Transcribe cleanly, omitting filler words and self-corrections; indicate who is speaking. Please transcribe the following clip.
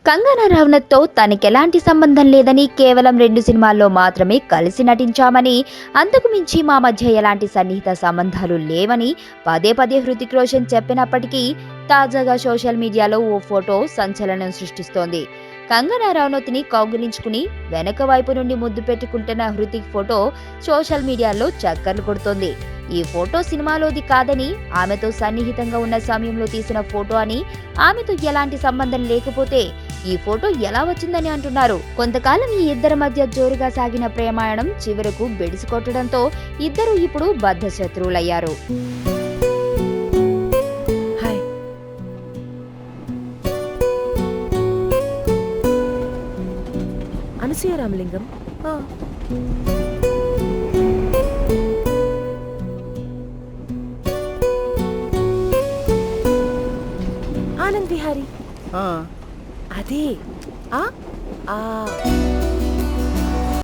Speaker 1: కంగనా రనౌత్తో తనకెలాంటి సంబంధం లేదని, కేవలం 2 సినిమాల్లో మాత్రమే కలిసి నటించామని, అంతకు మించి మా మధ్య ఎలాంటి సన్నిహిత సంబంధాలు లేవని పదే పదే హృతిక్ రోషన్ చెప్పినప్పటికీ, తాజాగా సోషల్ మీడియాలో ఓ ఫోటో సంచలనం సృష్టిస్తోంది. కంగనా రనౌత్ని కౌగిలించుకుని వెనక వైపు నుండి ముద్దు పెట్టుకుంటున్న హృతిక్ ఫోటో సోషల్ మీడియాలో చక్కర్లు కొడుతోంది. ఈ ఫోటో సినిమాలోది కాదని, ఆమెతో సన్నిహితంగా ఉన్న సమయంలో తీసిన ఫోటో అని, ఆమెతో ఎలాంటి సంబంధం లేకపోతే ఈ ఫోటో ఎలా వచ్చిందని అంటున్నారు. కొంతకాలం ఈ ఇద్దరి మధ్య జోరుగా సాగిన ప్రేమాయణం చివరకు బెడిసికొట్టడంతో ఇద్దరు ఇప్పుడు బద్ధ శత్రువులయ్యారు.
Speaker 2: హాయ్. అనసూయ రామలింగం. ఆనంద్ విహారీ. అదే ఆ